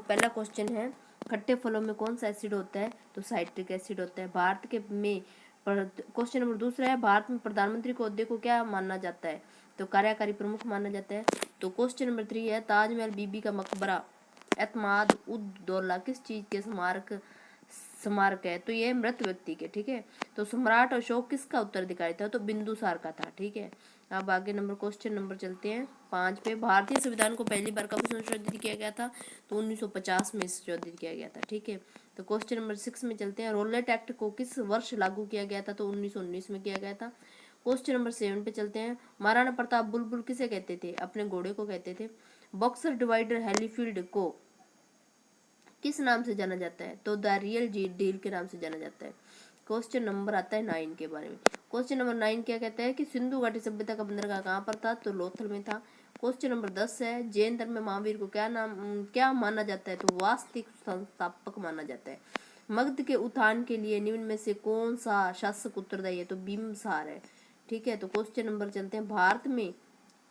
पहला क्वेश्चन है, खट्टे फलों में कौन सा एसिड होता है? तो साइट्रिक एसिड होता है। भारत के में क्वेश्चन नंबर दूसरा है, भारत में प्रधानमंत्री के ओहदे को क्या माना जाता है? तो कार्यकारी प्रमुख माना जाता है। तो क्वेश्चन नंबर 3 है, ताजमहल, बीबी का मकबरा, एतमाद उद दौला किस चीज के स्मारक है? तो ये मृत व्यक्ति के। ठीक है, तो सम्राट अशोक किसका उत्तराधिकारी था? तो बिंदुसार का था। ठीक है, अब आगे क्वेश्चन नंबर चलते हैं 5 पे। भारतीय संविधान को पहली बार कब संशोधित किया गया था? तो 1950 में संशोधित किया गया था। ठीक है, तो क्वेश्चन नंबर 6 में चलते हैं, रोलेट एक्ट को किस वर्ष लागू किया गया था? तो 1919 में किया गया था। क्वेश्चन नंबर 7 पे चलते हैं, महाराणा प्रताप बुलबुल किसे कहते थे? अपने घोड़े को कहते थे। बॉक्सर डिवाइडर हेलीफील्ड को किस नाम से जाना जाता है? तो द रियल डील के नाम से जाना जाता है। क्वेश्चन नंबर आता है 9 के बारे में। क्वेश्चन नंबर 9 क्या कहता है कि सिंधु घाटी सभ्यता का बंदरगाह कहाँ पर था? तो लोथल में था। क्वेश्चन नंबर 10 है, जैन धर्म में महावीर को क्या माना जाता है? तो वास्तविक संस्थापक माना जाता है। मगध के उत्थान के लिए निम्न में से कौन सा शासक उत्तरदायी है? तो बिंबिसार है। ठीक है, तो क्वेश्चन नंबर चलते हैं, भारत में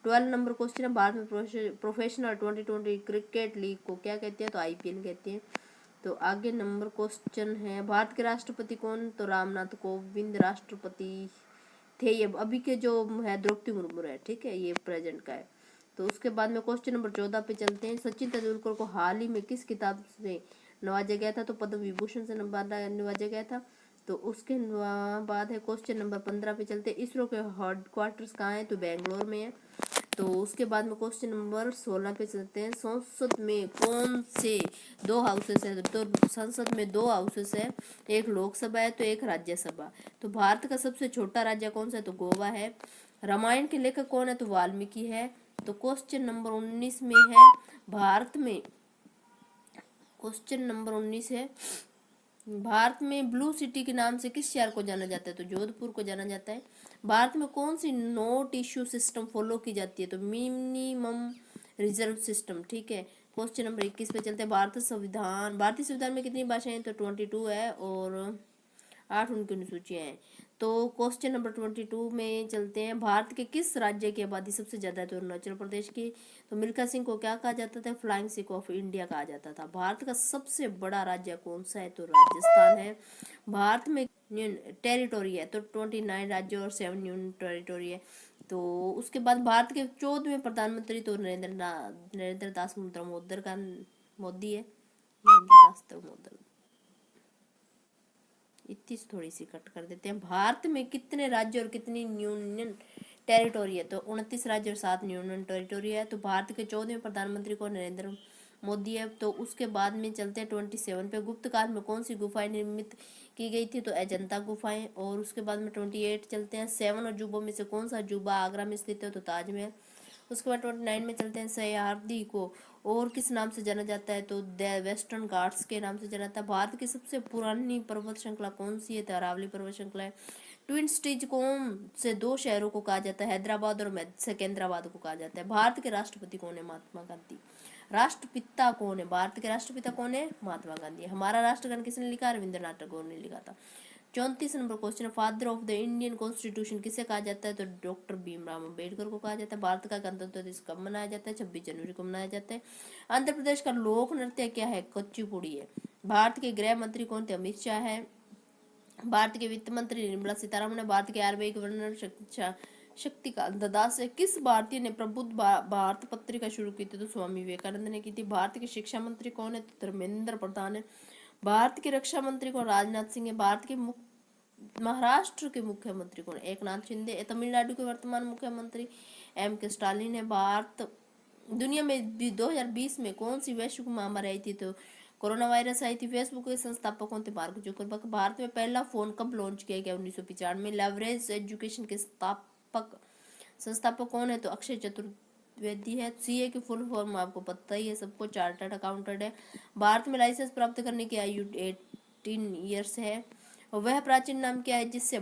12 नंबर क्वेश्चन है, भारत में प्रोफेशनल 2020 क्रिकेट लीग को क्या कहते हैं? तो आईपीएल कहते हैं। तो आगे नंबर क्वेश्चन है, भारत के राष्ट्रपति कौन? तो रामनाथ कोविंद राष्ट्रपति थे। ये अभी के जो है द्रौपदी मुर्मू है। ठीक है, ये प्रेजेंट का है। तो उसके बाद में क्वेश्चन नंबर 14 पे चलते हैं, सचिन तेंदुलकर को हाल ही में किस किताब से नवाजा गया था? तो पद्म विभूषण से नवाजा गया था। तो उसके बाद है क्वेश्चन नंबर 15 पे चलते हैं, इसरो के हेडक्वार्टर्स कहाँ है? तो बेंगलोर में है। तो उसके बाद में क्वेश्चन नंबर 16 पे चलते हैं, संसद में कौन से 2 हाउसेस है? तो संसद में 2 हाउसेस है, एक लोकसभा है तो एक राज्यसभा। तो भारत का सबसे छोटा राज्य कौन सा है? तो गोवा है। रामायण के लेखक कौन है? तो वाल्मीकि है। तो क्वेश्चन नंबर 19 में है, भारत में क्वेश्चन नंबर 19 है, भारत में ब्लू सिटी के नाम से किस शहर को जाना जाता है? तो जोधपुर को जाना जाता है। भारत में कौन सी नोट इश्यू सिस्टम फॉलो की जाती है? तो मिनिमम रिजर्व सिस्टम। ठीक है, क्वेश्चन नंबर 21 पे चलते हैं, भारतीय संविधान में कितनी भाषाएं हैं? तो 22 है और 8 उनकी अनुसूचियां हैं। तो क्वेश्चन नंबर 22 में चलते हैं, भारत के किस राज्य की आबादी सबसे ज्यादा है? तो अरुणाचल प्रदेश की। तो मिल्खा सिंह को क्या कहा जाता था? फ्लाइंग सिख ऑफ इंडिया कहा जाता था। भारत का सबसे बड़ा राज्य कौन सा है? तो राजस्थान है। भारत में टेरिटोरी है तो 29 राज्य और 7 यूनियन टेरिटोरी है। तो उसके बाद भारत के 14वें प्रधानमंत्री तो नरेंद्र दास मोदी है। नरेंद्र दास दामोदर, इतनी थोड़ी सी कट कर देते हैं। भारत में कितने राज्य और कितनी यूनियन टेरिटोरी है? तो 29 राज्य और 7 यूनियन टेरिटोरी है। तो भारत के 14वें प्रधानमंत्री को नरेंद्र मोदी है। तो उसके बाद में चलते हैं 27 पे, गुप्त काल में कौन सी गुफाएं निर्मित की गई थी? तो अजंता गुफाएं। और उसके बाद में 28 चलते हैं, 7 अजूबों में से कौन सा अजूबा आगरा में स्थित है? तो ताजमहल। उसके बाद 29 में चलते हैं, सह्याद्री को और किस नाम से जाना जाता है? तो द वेस्टर्न घाट्स के नाम से जाना जाता है। भारत की सबसे पुरानी पर्वत श्रृंखला कौन सी है? तो अरावली पर्वत श्रृंखला है। ट्विन सिटीज कौन से 2 शहरों को कहा जाता है? हैदराबाद और सिकंदराबाद को कहा जाता है। भारत के राष्ट्रपति कौन है? महात्मा गांधी। राष्ट्रपिता कौन है? भारत के राष्ट्रपिता कौन है? महात्मा गांधी। हमारा राष्ट्रगान किसने लिखा? रविंद्रनाथ टैगोर ने लिखा था। 34 number question, father of the Indian constitution किसे कहा जाता है? तो डॉक्टर भीमराव अम्बेडकर को कहा जाता है। भारत का गणतंत्र दिवस कब मनाया जाता है? 26 जनवरी को मनाया जाता है। आंध्र प्रदेश का लोक नृत्य क्या है? कुचिपुड़ी है। भारत के गृह मंत्री कौन थे? अमित शाह है। भारत के वित्त मंत्री निर्मला सीतारमण है। भारत के आरबीआई गवर्नर शक्तिकांत दास है। किस भारतीय ने प्रबुद्ध भारत पत्रिका शुरू की थी? तो स्वामी विवेकानंद ने की थी। भारत के शिक्षा मंत्री कौन है? तो धर्मेंद्र प्रधान है। भारत के रक्षा मंत्री कौन? राजनाथ सिंह है। भारत के महाराष्ट्र के मुख्यमंत्री कौन? एकनाथ शिंदे। तमिलनाडु के वर्तमान मुख्यमंत्री M.K. स्टालिन है। भारत दुनिया में 2020 में कौन सी वैश्विक महामारी आई थी? तो कोरोना वायरस आई थी। फेसबुक के संस्थापक कौन थे? Mark Zuckerberg. भारत में पहला फोन कब लॉन्च किया गया? 1995 में। लेवरेज एजुकेशन के संस्थापक कौन है? तो अक्षय चतुर्वेदी है। सीए की फुल फॉर्म आपको पता ही है सबको, चार्टर्ड अकाउंटेंट है। भारत में लाइसेंस प्राप्त करने की आयु 18 ईयर्स है। वह प्राचीन नाम क्या है जिससे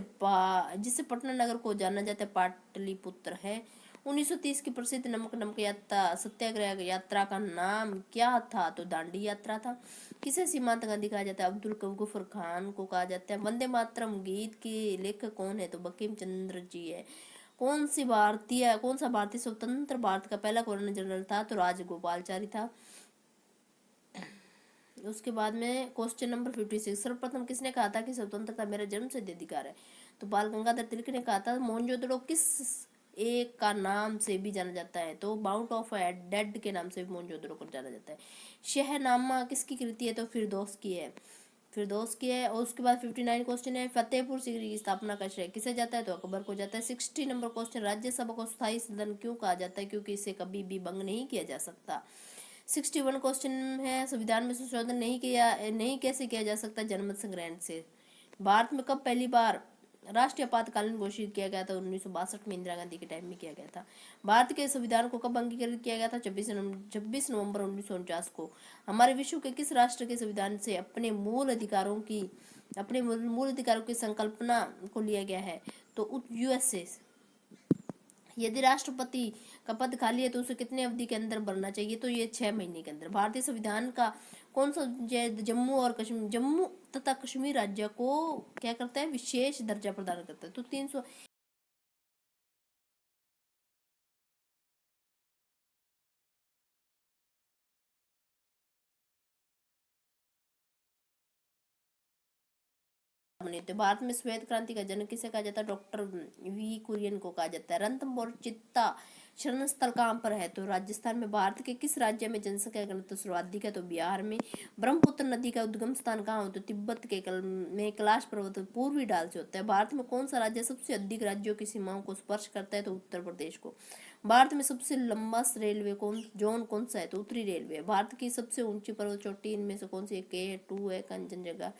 पटना नगर को जाना जाता है? पाटलिपुत्र है। 1930 की प्रसिद्ध नमक यात्रा सत्याग्रह यात्रा का नाम क्या था? तो दांडी यात्रा था। किसे सीमांत गांधी कहा जाता है? अब्दुल गफूर खान को कहा जाता है। वंदे मातरम गीत के लेखक कौन है? तो बंकिम चंद्र जी है। कौन सा भारतीय स्वतंत्र भारत का पहला गवर्नर जनरल था? तो राजगोपालचारी था। उसके बाद में क्वेश्चन नंबर 56, सर्वप्रथम किसने कहा था कि स्वतंत्रता मेरा जन्मसिद्ध अधिकार है? तो बाल गंगाधर तिलक ने कहा था। मोहनजोदड़ो किस एक का नाम से भी जाना जाता है? तो माउंट ऑफ डेड के नाम से भी मोहनजोदड़ो को जाना जाता है। शहनामा किसकी कृति है? तो फिरदौस की है, फिरदौस की है। और उसके बाद 59 क्वेश्चन है, फतेहपुर सीकरी की स्थापना का श्रेय किसे जाता है? तो अकबर को जाता है। 60 नंबर क्वेश्चन, राज्यसभा को स्थायी सदन क्यों कहा जाता है? क्योंकि इसे कभी भी भंग नहीं किया जा सकता। 61 क्वेश्चन है, संविधान में संशोधन नहीं कैसे किया जा सकता? जनमत संग्रहण से। भारत में कब पहली बार राष्ट्रीय आपातकालीन घोषित किया गया था? 1962 में इंदिरा गांधी के टाइम में किया गया था। भारत के संविधान को कब अंगीकृत किया गया था? 26 नवंबर 1949 को। हमारे विश्व के किस राष्ट्र के संविधान से अपने मूल अधिकारों की संकल्पना को लिया गया है? तो यूएसए। यदि राष्ट्रपति का पद खाली है तो उसे कितने अवधि के अंदर भरना चाहिए? तो ये 6 महीने के अंदर। भारतीय संविधान का कौन सा जम्मू तथा कश्मीर राज्य को क्या करता है? विशेष दर्जा प्रदान करता है। तो 300 बने थे। भारत में श्वेत क्रांति का जनक किसे कहा जाता है? डॉक्टर वी कुरियन को कहा जाता है। रणथंभौर चित्ता शरण स्थल कहाँ पर है? तो राजस्थान में। भारत के किस राज्य में जनसंख्या घनत्व सर्वाधिक है? तो बिहार में। ब्रह्मपुत्र नदी का उद्गम स्थान कहाँ हो? तो तिब्बत के में कैलाश पर्वत पूर्वी ढाल से होता है। भारत में कौन सा राज्य सबसे अधिक राज्यों की सीमाओं को स्पर्श करता है? तो उत्तर प्रदेश को। भारत में सबसे लंबा रेलवे कौन सा है? तो उत्तरी रेलवे। भारत की सबसे ऊंची पर्वत चोटी इनमें से कौन सी है? K2 है, कंचनजंगा।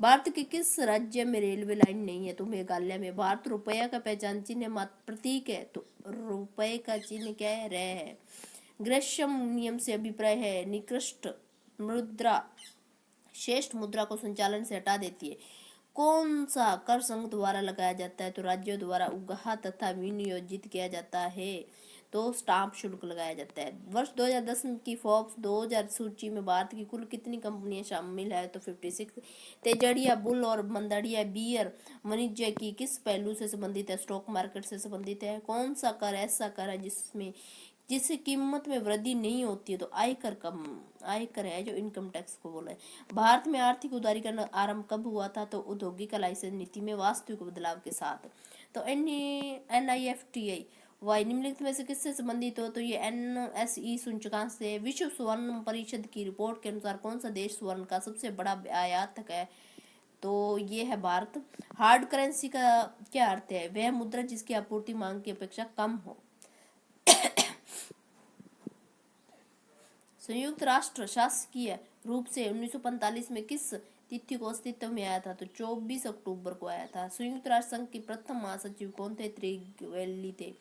भारत के किस राज्य में रेलवे लाइन नहीं है? तो मेघालय में। भारत रुपया का पहचान चिन्ह है, मात्र प्रतीक है? तो रुपये का चिन्ह क्या है? रह है। ग्रेशम नियम से अभिप्राय है निकृष्ट मुद्रा श्रेष्ठ मुद्रा को संचालन से हटा देती है। कौन सा कर संघ द्वारा लगाया जाता है? तो राज्यों द्वारा उगाहा तथा विनियोजित किया जाता है। तो स्टाम्प शुल्क लगाया जाता है। वर्ष 2010 की फोर्ब्स 2000 सूची में भारत की कुल कितनी कंपनियां शामिल है? तो 56। तेजड़िया बुल और मंदड़िया बियर वाणिज्य की किस पहलू से संबंधित है? स्टॉक मार्केट से संबंधित है। कौन सा कर ऐसा कर है जिससे कीमत में वृद्धि नहीं होती है? तो आयकर है, जो इनकम टैक्स को बोला है। भारत में आर्थिक उदारीकरण आरंभ कब हुआ था? तो औद्योगिक लाइसेंस नीति में वास्तविक बदलाव के साथ। तो NIFTA वाई निम्नलिखित में से किससे संबंधित हो? तो ये NSE सूचकांक से। विश्व स्वर्ण परिषद की रिपोर्ट के अनुसार कौन सा देश स्वर्ण का सबसे बड़ा आयातक है? तो ये है भारत। हार्ड करेंसी का क्या अर्थ है? वह मुद्रा जिसकी आपूर्ति मांग की अपेक्षा कम हो। संयुक्त राष्ट्र शासकीय रूप से 1945 में किस तिथि को अस्तित्व में आया था? तो 24 अक्टूबर को आया था। संयुक्त राष्ट्र संघ के प्रथम महासचिव कौन थे? त्रिवेली थे।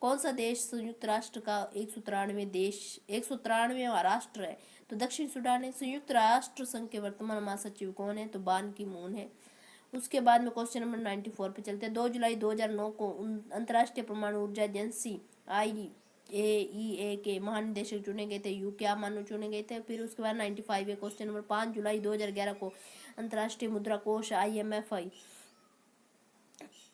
कौन सा देश संयुक्त राष्ट्र का 193वां राष्ट्र है? तो दक्षिण सूडान है। संयुक्त राष्ट्र संघ के वर्तमान महासचिव कौन है? तो बान की मून है। उसके बाद में क्वेश्चन नंबर 94 पे चलते हैं। 2 जुलाई 2009 को अंतर्राष्ट्रीय परमाणु ऊर्जा एजेंसी IAEA के महानिदेशक चुने गए थे। क्या मानो चुने गए थे। फिर उसके बाद 95 है क्वेश्चन नंबर। 5 जुलाई 2011 को अंतर्राष्ट्रीय मुद्रा कोष IMF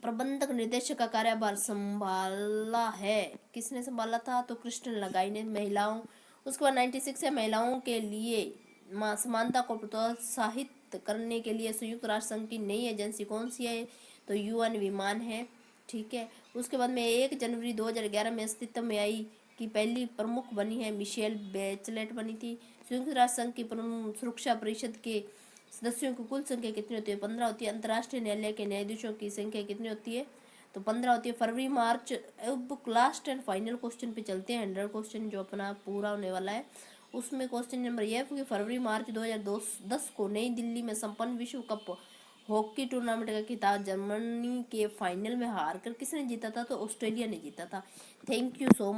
प्रबंधक निदेशक का कार्यभार संभाला है। किसने संभाला था? तो क्रिस्टन लगाई ने। महिलाओं। उसके बाद 96 है, महिलाओं के लिए समानता को प्रोत्साहित करने के लिए संयुक्त राष्ट्र संघ की नई एजेंसी कौन सी है? तो UN विमान है। ठीक है। उसके बाद में 1 जनवरी 2011 में अस्तित्व में आई की पहली प्रमुख बनी है मिशेल बेचलेट बनी थी। संयुक्त राष्ट्र संघ की सुरक्षा परिषद के सदस्यों की कुल संख्या कितनी होती है? 15 होती है। अंतर्राष्ट्रीय न्यायालय के न्यायाधीशों की संख्या कितनी होती है? तो 15 होती है। फरवरी मार्च। अब लास्ट एंड फाइनल क्वेश्चन पे चलते हैं। 100 क्वेश्चन जो अपना पूरा होने वाला है। उसमें क्वेश्चन नंबर ये है कि फरवरी मार्च 2010 को नई दिल्ली में संपन्न विश्व कप हॉकी टूर्नामेंट का खिताब जर्मनी के फाइनल में हार कर किसने जीता था? तो ऑस्ट्रेलिया ने जीता था। Thank you so much.